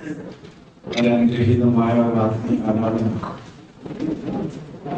അനുഗ്രഹീതമായ ആരാധന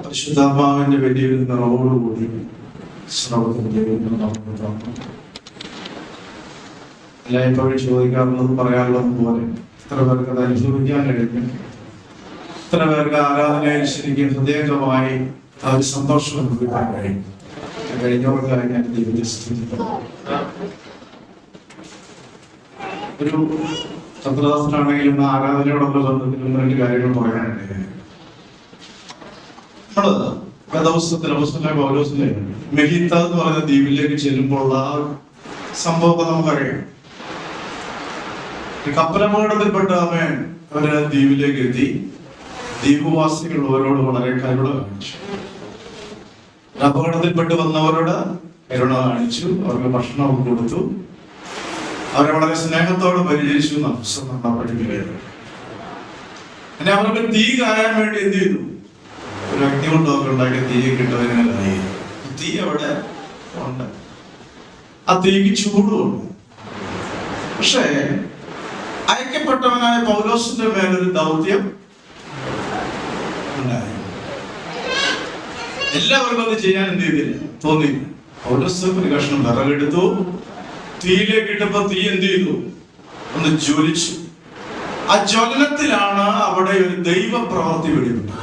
പരിശുദ്ധാത്മാവിന്റെ വലിയൊരു നിറവോടുകൂടി ശ്രവത്തിന്റെ നമുക്ക് തന്നു. എല്ലായ്പ്പോഴും ചോദിക്കാറുള്ളത് പറയാറുള്ളത് പോലെ എത്ര പേർക്ക് അത് അനുഭവിക്കാൻ കഴിഞ്ഞു, എത്ര പേർക്ക് ആരാധനയിൽ ശരിക്കും ഹൃദയംഗമായി ആ ഒരു സന്തോഷം അനുഭവിക്കാൻ കഴിയും. കഴിഞ്ഞവർക്കായി ഞാൻ ദൈവത്തെ സ്തുതിക്കുന്നു. ഒരു സത്രദാസനാണെങ്കിലും ആരാധനയോടുള്ള ബന്ധത്തിൽ രണ്ട് കാര്യങ്ങൾ പറയാനുണ്ട്. നമ്മള് വേദപുസ്തകത്തിലെ പൗലോസിലെ മെഹിത്ത എന്ന് പറയുന്ന ദ്വീപിലേക്ക് ചെല്ലുമ്പോൾ ആ സംഭവം നമുക്കറിയാം. കപ്പലപകടത്തിൽപ്പെട്ട അവര് ദ്വീപിലേക്ക് എത്തി. ദ്വീപവാസികളുള്ളവരോട് വളരെ കരുണ കാണിച്ചു. അപകടത്തിൽപ്പെട്ട് വന്നവരോട് കരുണ കാണിച്ചു, അവർക്ക് ഭക്ഷണം കൊടുത്തു, അവരെ വളരെ സ്നേഹത്തോടെ പരിചരിച്ചു. പഠിക്കുകയായിരുന്നു. പിന്നെ അവർക്ക് തീ കായാൻ വേണ്ടി എന്ത് ചെയ്തു? ഒരു അഗ്നി കൊണ്ടൊക്കെ ഉണ്ടാക്കിയ തീ കിട്ടുന്നതിനായി തീ അവിടെ ഉണ്ട്. ആ തീക്ക് ചൂടുണ്ട്. പക്ഷേ അയക്കപ്പെട്ടവനായ പൗലോസിന്റെ മേലൊരു ദൗത്യം ഉണ്ടായി. എല്ലാവർക്കും അത് ചെയ്യാൻ എന്ത് ചെയ്തില്ല, തോന്നിയില്ല. പൗലോസ് ഒരു കഷ്ണം വിറകെടുത്തു, തീയിലേക്ക് ഇട്ടപ്പോ തീ എന്ത് ചെയ്തു? ഒന്ന് ജ്വലിച്ചു. ആ ജ്വലനത്തിലാണ് അവിടെ ഒരു ദൈവ പ്രവൃത്തി വെളിപ്പെട്ടത്.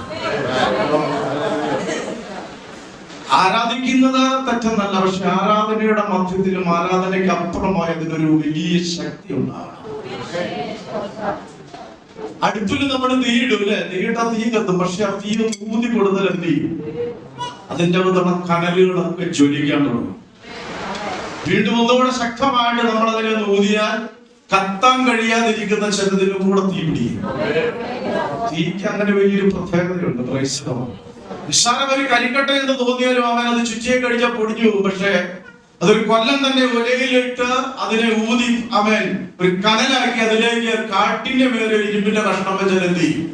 ആരാധിക്കുന്നത് തെറ്റെന്നല്ല, പക്ഷെ ആരാധനയുടെ മധ്യത്തിലും ആരാധനയ്ക്ക് അപ്പുറമായി അതിനൊരു വലിയ ശക്തി ഉണ്ടാകണം. അടുപ്പിൽ നമ്മൾ തീയിടും അല്ലെ, തീയിട്ടാ തീ കത്തും. പക്ഷെ ആ തീ ഊതി കൊടുത്താൽ എന്ത് ചെയ്യും? അതിന്റെ അകത്തുള്ള കനലുകളൊക്കെ ജ്വലിക്കാൻ തുടങ്ങും. വീണ്ടും ഒന്നുകൂടെ ശക്തമായിട്ട് നമ്മൾ അതിനെ ഊതിയാൽ കത്താൻ കഴിയാതിരിക്കുന്ന ചിലതിലും കൂടെ തീ പിടിക്കും. തീക്ക് അങ്ങനെ വലിയൊരു പ്രത്യേകതയുണ്ട്. നിസ്സാരം ഒരു കരിക്കട്ട എന്ന് തോന്നിയാലും അവൻ അത് ചുറ്റിയെ കഴിച്ചാൽ പൊടിഞ്ഞു പോകും. പക്ഷെ അതൊരു കൊല്ലം തന്നെ ഒലയിലിട്ട് അതിനെ ഊതി അവൻ ഒരു കനലാക്കി അതിലേക്ക് കാട്ടിന്റെ മേലെ ഇരുമ്പിന്റെ കഷ്ണം വെച്ചാൽ എന്ത് ചെയ്യും?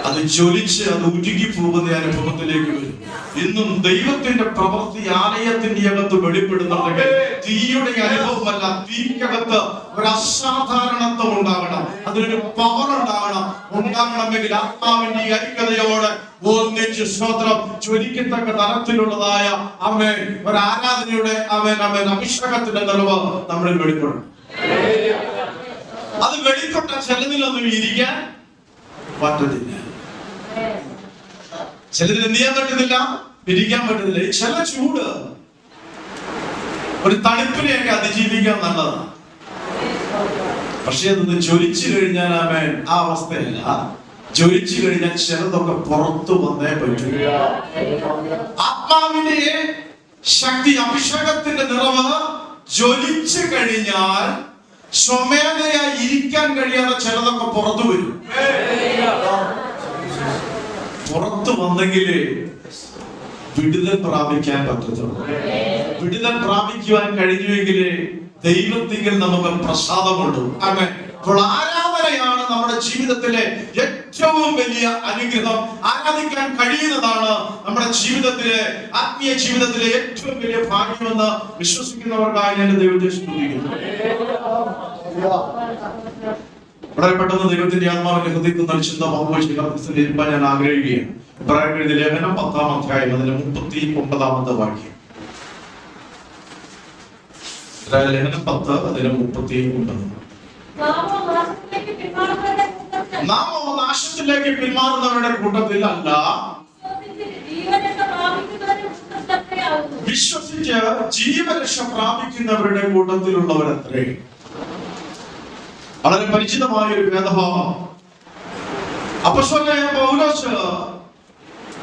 അത് ജ്വലിച്ച് അത് ഉരുകി പോകുന്ന അനുഭവത്തിലേക്ക് വരും. ഇന്നും ദൈവത്തിന്റെ പ്രവൃത്തി ആലയത്തിന്റെ അകത്ത് വെളിപ്പെടുന്നുണ്ടെങ്കിൽ തീയുടെ അനുഭവമല്ല, തീക്കകത്ത് ഒരു അസാധാരണത്വം ഉണ്ടാകണം, അതിനൊരു പവർ ഉണ്ടാകണമെങ്കിൽ ആത്മാവിന്റെ ഐക്യതയോടെ ഒന്നിച്ച് സ്തോത്രം ജ്വലിക്കത്തക്ക തരത്തിലുള്ളതായ ഒരു ആരാധനയുടെ അഭിഷേകത്തിന്റെ നിറവ് നമ്മളിൽ വെളിപ്പെടണം. അത് വെളിപ്പെട്ട ചിലതിലൊന്നും ഇരിക്കാൻ പറ്റത്തില്ല, ചിലതിൽ എന്ത് ചെയ്യാൻ പറ്റുന്നില്ല, ഇരിക്കാൻ പറ്റുന്നില്ല. ചില ചൂട് ഒരു തണുപ്പിനെയൊക്കെ അതിജീവിക്കാൻ നല്ലതാണ്. പക്ഷെ അതൊന്ന് ജ്വലിച്ചു കഴിഞ്ഞാൽ ആ അവസ്ഥയല്ല. ജ്വലിച്ചു കഴിഞ്ഞാൽ ചിലതൊക്കെ പുറത്തു വന്നേ പറ്റൂ. ആത്മാവിന്റെ ശക്തി, അഭിഷേകത്തിന്റെ നിറവ് ജ്വലിച്ചു കഴിഞ്ഞാൽ സ്വമേധയായി ഇരിക്കാൻ കഴിയാതെ ചിലതൊക്കെ പുറത്തു വരും. പുറത്തു വന്നെങ്കിലേ വിടുതൽ പ്രാപിക്കാൻ പറ്റത്തുള്ളൂ. വിടുതൽ പ്രാപിക്കുവാൻ കഴിഞ്ഞുവെങ്കിലേ ദൈവത്തിങ്കിൽ നമുക്ക് പ്രസാദമുണ്ട്. അപ്പോൾ ആരാധനയാണ് നമ്മുടെ ജീവിതത്തിലെ ഏറ്റവും വലിയ അനുഗ്രഹം. ആരാധിക്കാൻ കഴിയുന്നതാണ് നമ്മുടെ ജീവിതത്തിലെ ആത്മീയ ജീവിതത്തിലെ ഏറ്റവും വലിയ ഭാഗ്യമെന്ന് വിശ്വസിക്കുന്നവർക്കായി ഞാൻ ദൈവത്തെ സ്തുതിക്കുന്നു. വളരെ പെട്ടെന്ന് ദൈവത്തിന്റെ ആത്മാവിന്റെ ഹൃദയത്തിൽ നിന്ന് ചിന്ത പങ്കുവയ്ക്കാൻ ഞാൻ ആഗ്രഹിക്കുകയാണ്. ഇബ്രായരുടെ ലേഖനം 10-ാം അധ്യായം അതിന്റെ 39-ാമത്തെ വാക്യം. ലേഖനം 10 അതിന്റെ 39. നാമോ നാശത്തിലേക്ക് പിന്മാറുന്നവരുടെ കൂട്ടത്തിൽ അല്ല, വിശ്വസിച്ച് ജീവരക്ഷ പ്രാപിക്കുന്നവരുടെ കൂട്ടത്തിലുള്ളവരത്രേ. വളരെ പരിചിതമായ ഒരു വേദഭാവം. അപ്പോസ്തലനായ പൗലോസ്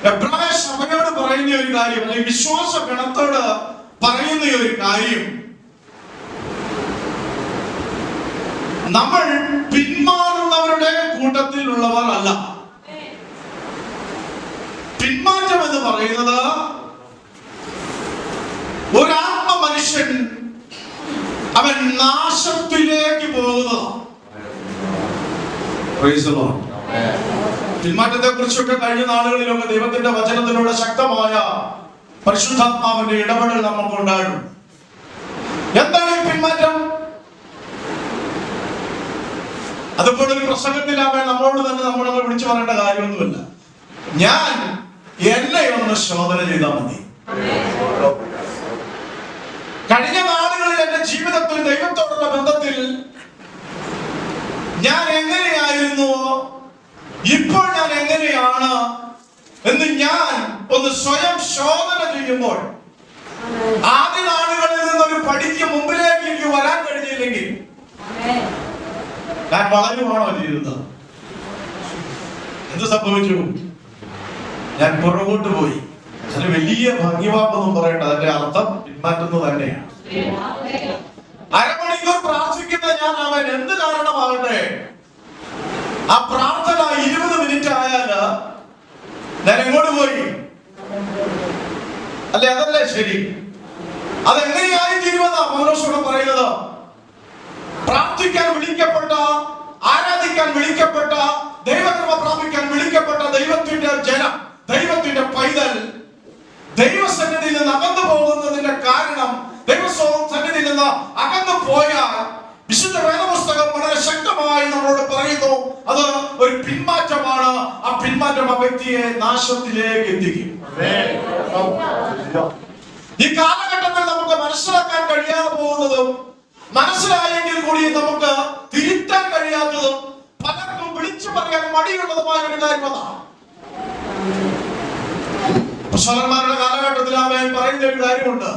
എബ്രായ സഭയോട് പറയുന്ന ഒരു കാര്യം, അല്ലെങ്കിൽ വിശ്വാസ ഗണത്തോട് പറയുന്ന ഒരു കാര്യം, നമ്മൾ പിന്മാറുന്നവരുടെ കൂട്ടത്തിലുള്ളവർ അല്ല. പിന്മാറ്റം എന്ന് പറയുന്നത് ഒരാത്മ മനുഷ്യൻ അവൻ നാശത്തിലേക്ക് പോകുന്നതാണ്. പിന്മാറ്റത്തെ കുറിച്ചൊക്കെ കഴിഞ്ഞ നാളുകളിലൊക്കെ ദൈവത്തിന്റെ വചനത്തിലൂടെ ശക്തമായ പരിശുദ്ധാത്മാവിന്റെ ഇടപെടൽ നമുക്കുണ്ടായിരുന്നു. എന്താണ് ഈ പിന്മാറ്റം? അതുപോലെ ഒരു പ്രസംഗത്തിലാവേ നമ്മളോട് തന്നെ നമ്മളൊന്ന് വിളിച്ചു പറയേണ്ട കാര്യമൊന്നുമില്ല. ഞാൻ എന്നെ ഒന്ന് ശോധന ചെയ്താൽ മതി. കഴിഞ്ഞ നാളുകളിൽ എന്റെ ജീവിതത്തിൽ ദൈവത്തോടുള്ള ബന്ധത്തിൽ ഞാൻ എങ്ങനെയായിരുന്നുവോ ഇപ്പോൾ ഞാൻ എങ്ങനെയാണ് എന്ന് ഞാൻ ഒന്ന് സ്വയം ശോധന ചെയ്യുമ്പോൾ, ആദ്യ നാളുകളിൽ നിന്നൊരു പടിക്ക് മുമ്പിലേക്ക് എനിക്ക് വരാൻ കഴിഞ്ഞില്ലെങ്കിൽ ഞാൻ വളരുവാണോ ചെയ്തത്? എന്ത് സംഭവിച്ചു? ഞാൻ പുറകോട്ട് പോയി. അതിന് വലിയ ഭംഗിവാക്കൊന്നും പറയണ്ട, അതിന്റെ അർത്ഥം പിന്മാറ്റുന്നത് തന്നെയാണ്. അരമണിക്കൂർ പ്രാർത്ഥിക്കുന്ന ഞാൻ അവൻ എന്ത് കാരണമാകട്ടെ, ആ പ്രാർത്ഥന 20 മിനിറ്റ് ആയാല് ഞാൻ എങ്ങോട്ട് പോയി? അല്ലെ, അതല്ലേ ശരി? അതെങ്ങനെയായി തീരുമെന്നാ പൗലോസ് പറയുന്നത്? പ്രാർത്ഥിക്കാൻ വിളിക്കപ്പെട്ട, ആരാധിക്കാൻ വിളിക്കപ്പെട്ട, ദൈവകൃപ പ്രാപിക്കാൻ വിളിക്കപ്പെട്ട ദൈവത്തിന്റെ ജനം, ദൈവത്തിന്റെ പൈതൽ ദൈവസന്നിധിയിൽ നിന്ന് അകന്നു പോകുന്നതിന്റെ കാരണം, ദൈവസന്നിധിയിൽ നിന്ന് അകന്നു പോയാൽ വിശുദ്ധ വേദപുസ്തകം വളരെ ശക്തമായി നമ്മളോട് പറയുന്നു, അത് ഒരു പിന്മാറ്റമാണ്. ആ പിന്മാറ്റം ആ വ്യക്തിയെ നാശത്തിലേക്ക് എത്തിക്കും. ഈ കാലഘട്ടത്തിൽ നമുക്ക് മനസ്സിലാക്കാൻ കഴിയാതെ പോകുന്നതും, മനസ്സിലായെങ്കിൽ കൂടി നമുക്ക് തിരുത്താൻ കഴിയാത്തതും, പലർക്കും വിളിച്ചു പറയാൻ മടിയുള്ളതുമായ ഒരു കാര്യമാണ്. പുരുഷന്മാരുടെ കാലഘട്ടത്തിൽ അവൻ പറയുന്ന ഒരു കാര്യമുണ്ട്.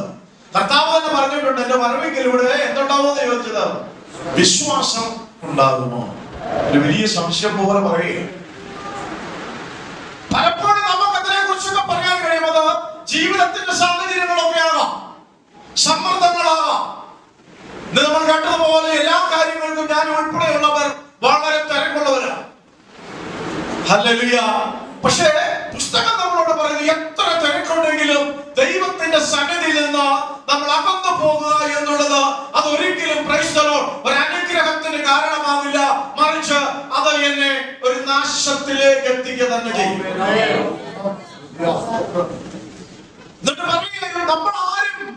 കർത്താവ് തന്നെ പറഞ്ഞിട്ടുണ്ട്, എന്റെ വരവെങ്കിലൂടെ എന്തുണ്ടാവുമെന്ന് ചോദിച്ചത്, വിശ്വാസം ഉണ്ടാകുമോ? ഒരു വലിയ സംശയം പോലെ പറയുക. പലപ്പോഴും നമുക്ക് അതിനെ കുറിച്ചൊക്കെ പറയാൻ കഴിയുന്നത് ജീവിതത്തിന്റെ സാഹചര്യങ്ങളൊക്കെ ആകാം, സമ്മർദ്ദങ്ങളാകാം. ഇന്ന് നമ്മൾ കണ്ടതുപോലെ എല്ലാ കാര്യങ്ങൾക്കും ഞാൻ ഉൾപ്പെടെയുള്ളവർ വളരെ തിരക്കുള്ളവരാണ്. ഹല്ലേലൂയ. പക്ഷേ പുസ്തകം നമ്മളോട് പറയുന്നത്, എത്ര തിരക്കുണ്ടെങ്കിലും ദൈവത്തിന്റെ സന്നിധിയിൽ നിന്ന് നമ്മൾ അകന്നു പോകുക എന്നുള്ളത് അത് ഒരിക്കലും ഒരു അനുഗ്രഹത്തിന് കാരണമാവില്ല, മറിച്ച് അത് എന്നെ ഒരു നാശത്തിലേക്ക് എത്തിക്കുക തന്നെ ചെയ്യും. എന്നിട്ട് പറയുക, നമ്മൾ ആരും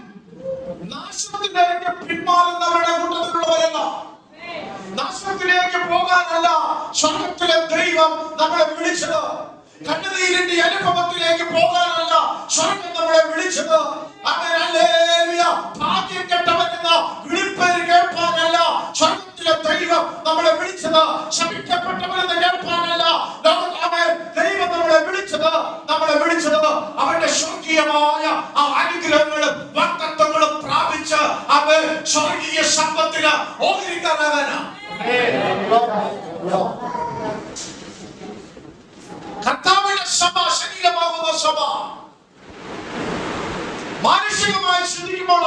നാശത്തിലേക്ക് പിന്മാറുന്നവരുടെ കൂട്ടത്തിലുള്ളവരല്ല, നാശത്തിലേക്ക് പോകാനല്ല സ്വർഗത്തിലെ ദൈവം നമ്മളെ വിളിച്ചത്. കണ്ണുനീരിന്റെ അനുഭവത്തിലേക്ക് പോകാനല്ല സ്വർഗം നമ്മളെ വിളിച്ചത്. ഭാഗ്യം കെട്ടവരെന്ന വിളിപ്പേര് കേൾപ്പാനല്ല സ്വർഗത്തിലെ ദൈവം നമ്മളെ വിളിച്ചത്. ശപിക്കപ്പെട്ടവരെന്ന് കേൾപ്പാനല്ല ദൈവം നമ്മളെ വിളിച്ചത്. അവന്റെ സ്വർഗീയമായ ആ അനുഗ്രഹങ്ങളും വാഗ്ദത്തങ്ങളും പ്രാപിച്ച് അവൻ സ്വർഗീയ സമ്പത്തിന് ഓഹരിക്കാരാകാനാ. കർത്താവിന്റെ സഭ, ശരീരമാകുന്ന സഭ, മാനുഷികമായി ചിന്തിക്കുമ്പോൾ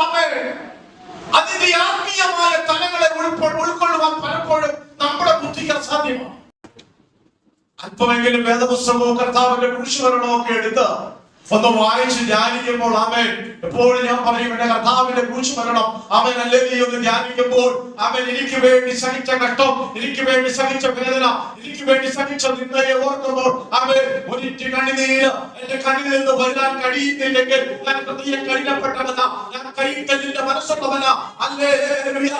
അതിന്റെ ആത്മീയമായ തലങ്ങളെ ഉൾക്കൊള്ളുവാൻ പലപ്പോഴും നമ്മുടെ ബുദ്ധിക്ക് അസാധ്യമാണ്. അല്പമെങ്കിലും വേദപുസ്തകവും കർത്താവിന്റെ കുരിശുമരണവും ഒക്കെ എടുത്ത് ഒന്ന് വായിച്ച് ധ്യാനിക്കുമ്പോൾ എപ്പോഴും ഞാൻ പറയും, എന്റെ കർത്താവിന്റെ കുരിശുമരണം ഒന്ന് ധ്യാനിക്കുമ്പോൾ എനിക്ക് വേണ്ടി സഹിച്ച കഷ്ടം, എനിക്ക് വേണ്ടി സഹിച്ച വേദന, എനിക്ക് വേണ്ടി സഹിച്ച നിന്ദയെ ഓർക്കുമ്പോൾ ഒരിറ്റ് കണ്ണുനീര് എന്റെ കണ്ണിൽ നിന്ന് വരാൻ കഴിയുന്നില്ലെങ്കിൽ ഞാൻ ഹൃദയം കഠിനപ്പെട്ടവന, ഞാൻ കൈത്തലിന്റെ മനസ്സുള്ളവന. ഹല്ലേലൂയ.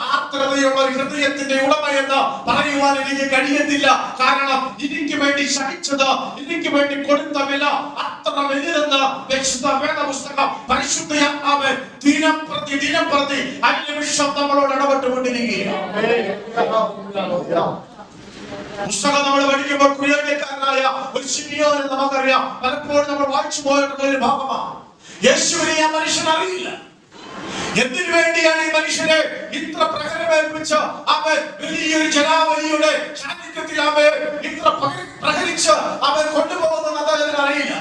ആർദ്രതയുള്ള ഹൃദയത്തിന്റെ ഉടമയെന്ന് പറയുവാൻ എനിക്ക് കഴിയത്തില്ല. കാരണം എനിക്ക് വേണ്ടി സഹിച്ചത്, എനിക്ക് വേണ്ടി കൊടുത്ത വില അത്ര വലുതെന്ന് വിശുദ്ധ വേദപുസ്തകം പരിശുദ്ധയാത്മാവ് ദിനം പ്രതി അന്യവിഷം നമ്മളോട് ഇടപെട്ടുകൊണ്ടിരിക്കുകയാണ്. പുസ്തകം നമ്മൾ പഠിക്കുമ്പോൾ കുറിയക്കാരനായ ഒരു ശിമിയോനെ നമുക്കറിയാം. പലപ്പോഴും നമ്മൾ വായിച്ചു പോയിട്ടുള്ള ഒരു ഭാഗമാണ്. യേശുവിനെ ആ മനുഷ്യൻ അറിയില്ല. എന്തിനു വേണ്ടിയാണ് ഈ മനുഷ്യനെ ഇത്ര പ്രഹരമേൽപ്പിച്ച് അവൻ വലിയൊരു ജനാവലിയുടെ സാന്നിധ്യത്തിൽ ഇത്ര പ്രഹരിച്ച് അവൻ കൊണ്ടുപോകുന്നത് അദ്ദേഹത്തിന് അറിയില്ല.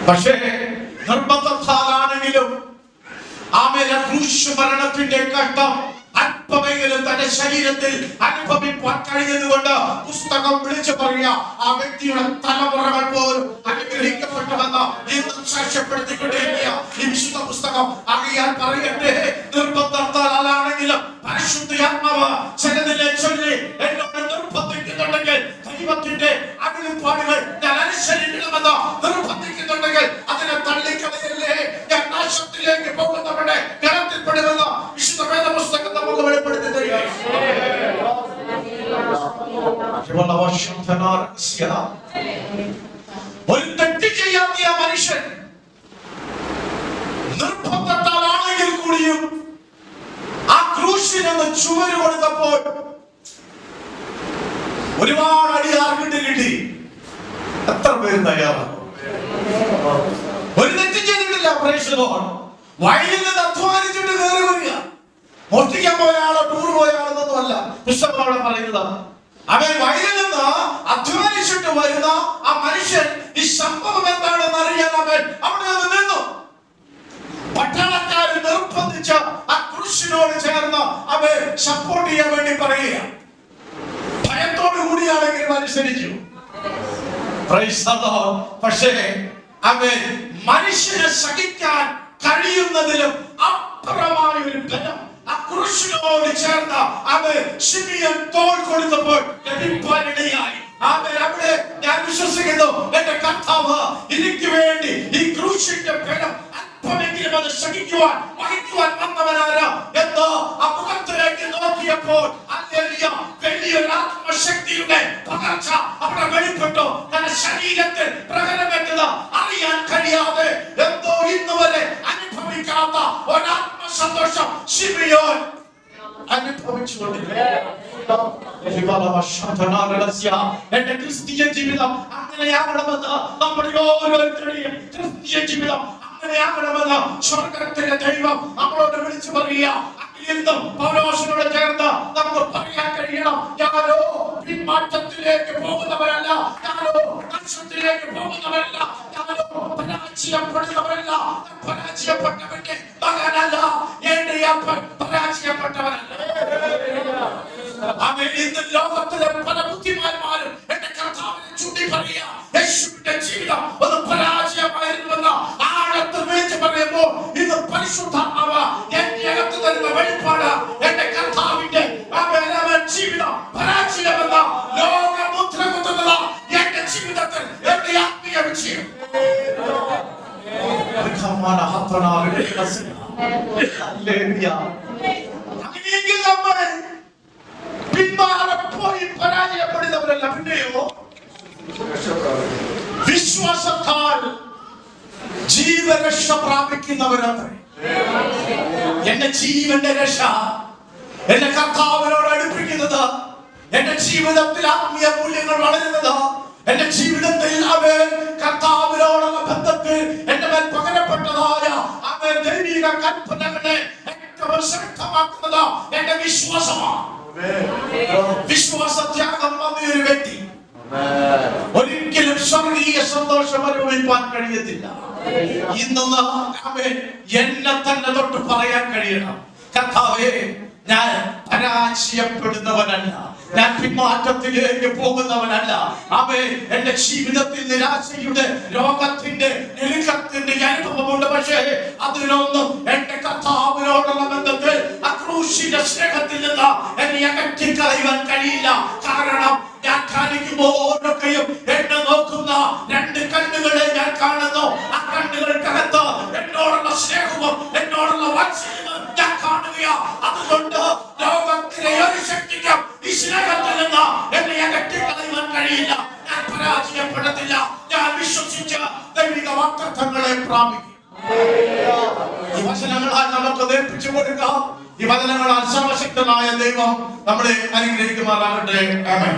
പക്ഷേ നിർബന്ധത്താലാണെങ്കിലും ക്രൂശുമരണത്തിന്റെ കഷ്ടം അല്പമെങ്കിലും തന്റെ ശരീരത്തിൽ അനുഭവിപ്പാൻ കഴിഞ്ഞതുകൊണ്ട് പുസ്തകം വിളിച്ചു പറയുക, ആ വ്യക്തിയുടെ തലമുറകൾ പോലും അനുഗ്രഹിക്കപ്പെട്ടുവെന്ന് ഇന്നും സാക്ഷ്യപ്പെടുത്തിക്കൊണ്ടിരിക്കുക ഈ വിശുദ്ധ പുസ്തകം. അറിയാൻ പറയട്ടെ, നിർബന്ധത്താലാണെങ്കിലും പരിശുദ്ധാത്മാവ് ചിലതിനെ ചൊല്ലി എന്നോട് നിർബന്ധിക്കുന്നുണ്ടെങ്കിൽ, ദൈവത്തിന്റെ അരുളപ്പാടുകൾ ഞാൻ അനുസരിക്കണമെന്ന് നിർബന്ധിക്കുന്നുണ്ടെങ്കിൽ അതിനെ തള്ളിക്കളയല്ലേ. ഞാൻ നാശത്തിലേക്ക് പോകുന്നവരുടെ ഗണത്തിൽപ്പെടുമെന്ന് വിശുദ്ധ വേദപുസ്തകം നമുക്ക് വെളിപ്പെടുത്തി തരിക. ഒരു തെറ്റ് ചെയ്യാത്ത ആ മനുഷ്യൻ നിർബന്ധത്താലാണെങ്കിൽ കൂടിയും ആ ക്രൂശിനെന്ന് ചുവര് കൊടുത്തപ്പോൾ ഒരുപാട് അടി ആർക്കിട്ട് കിട്ടി. എത്ര പേര് തയ്യാറാണ്? ഒരു തെറ്റും ചെയ്തിട്ടില്ല. വയലിൽ നിന്ന് അധ്വാനിച്ചിട്ട് കയറി വരിക. മോഷ്ടിക്കാൻ പോയ ആളോ ടൂർ പോയ ആളെന്നൊന്നും അല്ല പുസ്തകം അവിടെ പറയുന്നത്. അവൻ വയലിൽ നിന്ന് അധ്വാനിച്ചിട്ട് വരുന്ന ആ മനുഷ്യൻ ഈ സംഭവം എന്താണെന്ന് അറിയാൻ അവൻ അവിടെ നിന്ന് നിന്നു. പട്ടാളക്കാർ നിർബന്ധിച്ച ആ ക്രൂശിനോട് ചേർന്ന് അവൻ സപ്പോർട്ട് ചെയ്യാൻ വേണ്ടി പറയുക. ഭയത്തോടു കൂടിയാണെങ്കിലും അനുസരിച്ചു. പക്ഷേ അവൻ മനുഷ്യനെ സഹിക്കാൻ കഴിയുന്നതിലും അപ്പുറമായ ഒരു ബലം ആ ക്രൂശിനോട് ചേർന്ന് അവൻ ശിമിയോൻ തോൾ കൊടുത്തപ്പോൾ ലഭിക്കാനിടയായി. അവിടെ ഞാൻ വിശ്വസിക്കുന്നു, എന്റെ കർത്താവ് എനിക്ക് വേണ്ടി ഈ ക്രൂശിന്റെ ബലം അല്പമെങ്കിലും അത് സഹിക്കുവാൻ വഹിക്കുവാൻ വന്നവനാരാ എന്ന് ആ മുഖത്തിലേക്ക് നോക്കിയപ്പോൾ വലിയൊരു ആത്മശക്തിയുടെ പകർച്ച അവിടെ വെളിപ്പെട്ടു. തന്റെ ശരീരത്തിൽ പ്രകടപ്പെട്ടത് അറിയാൻ കഴിയാതെ എന്തോ ഇന്നുവരെ അനുഭവിക്കാത്ത ഒരാത്മസന്തോഷം ശിമിയോൻ അനുഭവിച്ചുകൊണ്ടിരുന്നു. എന്റെ ക്രിസ്തീയ ജീവിതം അങ്ങനെയാകണമെന്ന് നമ്മുടെ ഓരോരുത്തരുടെയും ക്രിസ്തീയ ജീവിതം അങ്ങനെയാകണമെന്ന് സ്വർഗ്ഗത്തിലെ ദൈവം നമ്മളോട് വിളിച്ചു പറയുക. ഇന്നും പൗലോസിനോട് ചേർന്ന് നമുക്ക് പറയാൻ കഴിയണം, ഞാനോ പിന്മാറ്റത്തിലേക്ക് പോകുന്നവരല്ല, ഞാനോ നാശത്തിലേക്ക് പോകുന്നവരല്ല, ഞാനോ പരാജയപ്പെടുന്നവരല്ല, പരാജയപ്പെട്ടവന്റെ മകനല്ല, എന്റെ അപ്പൻ പരാജയപ്പെട്ടവനല്ല. അവൻ ഇന്ന് ലോകത്തിലെ പല ബുദ്ധിമാന്മാരും എന്റെ കർത്താവിനെ ചൂണ്ടി പറയുക, യേശുവിന്റെ ജീവിതം ഒന്ന് പരാജയമായിരുന്നുവെന്ന് ആഴത്തിൽ വിളിച്ചു പറയുമ്പോൾ ഇന്ന് പരിശുദ്ധാത്മാവ് എന്റെ അകത്ത് തരുന്ന വെളിപ്പാട് എന്റെ കർത്താവിന്റെ ജീവിതം പരാജയമെന്ന ലോകമുദ്ര കുത്തുന്നത് എന്റെ ജീവിതത്തിൽ എന്റെ ആത്മീയ വിജയം. അങ്ങനെയെങ്കിൽ നമ്മൾ പിന്മാറെ പോയി പരാജയപ്പെടുന്നവരല്ല, പിന്നെയോ വിശ്വാസത്താൽ ജീവരക്ഷ പ്രാപിക്കുന്നവരത്രേ. എന്റെ ജീവന്റെ രക്ഷ എന്റെ കർത്താവിനോട് അടുപ്പിക്കുന്നത്, എന്റെ ജീവിതത്തിൽ ആത്മീയ മൂല്യങ്ങൾ വളരുന്നത്, എന്റെ ജീവിതത്തിൽ അവൻ കർത്താവിനോടുള്ള ബന്ധത്തിൽ എന്റെ മേൽ പകരപ്പെട്ടതായ അവൻ ദൈവിക കൽപ്പനകളെ ഏറ്റവും ശക്തമാക്കുന്നത് എന്റെ വിശ്വാസമാണ്. വിശ്വാസത്യാഗം വന്ന ഒരു വ്യക്തി ഒരിക്കലും സ്വർഗീയ സന്തോഷം അനുഭവിക്കാൻ കഴിയത്തില്ല. ഇന്ന് അവൻ എന്നെ തന്നെ തൊട്ട് പറയാൻ കഴിയണം, കർത്താവേ, ഞാൻ പരാജയപ്പെടുന്നവനല്ല, ഞാൻ പിന്മാറ്റത്തിലേക്ക് പോകുന്നവനല്ല. അവൻ എന്റെ ജീവിതത്തിൽ നിരാശയുടെ രോഗത്തിന്റെ ഞെരുക്കത്തിന്റെ അനുഭവമുണ്ട്. പക്ഷേ അതിനൊന്നും എന്റെ കർത്താവിനോടുള്ള ബന്ധത്തിൽ ക്രൂശിന്റെ സ്നേഹത്തിൽ നിന്ന് എന്നെ അകറ്റിക്കളയുവാൻ കഴിയില്ല. കാരണം ഞാൻ കാണിക്കുമ്പോഴൊക്കെയും എന്നെ നോക്കുന്ന രണ്ട് കണ്ണുകളെ ഞാൻ കാണുന്നു. ആ കണ്ണുകൾക്കകത്ത് എന്നോടുള്ള സ്നേഹവും എന്നോടുള്ള വാത്സല്യവും ഞാൻ കാണുകയാ. അതുകൊണ്ട് ലോകത്തിലെ ഒരു ശക്തിക്കും ഈ സ്നേഹത്തിൽ നിന്ന് എന്നെ അകറ്റിക്കളയുവാൻ കഴിയില്ല. ഞാൻ പരാജയപ്പെടത്തില്ല. ഞാൻ വിശ്വസിച്ച ദൈവിക വാഗ്ദത്തങ്ങളെ പ്രാപിക്കും. ഈ വചനങ്ങളാൽ നമുക്ക് നേർപ്പിച്ചു കൊടുക്കാം. ഈ വചനങ്ങളാൽ സർവശക്തനായ ദൈവം നമ്മളെ അനുഗ്രഹിക്കുമാറാകട്ടെ. ആമേൻ.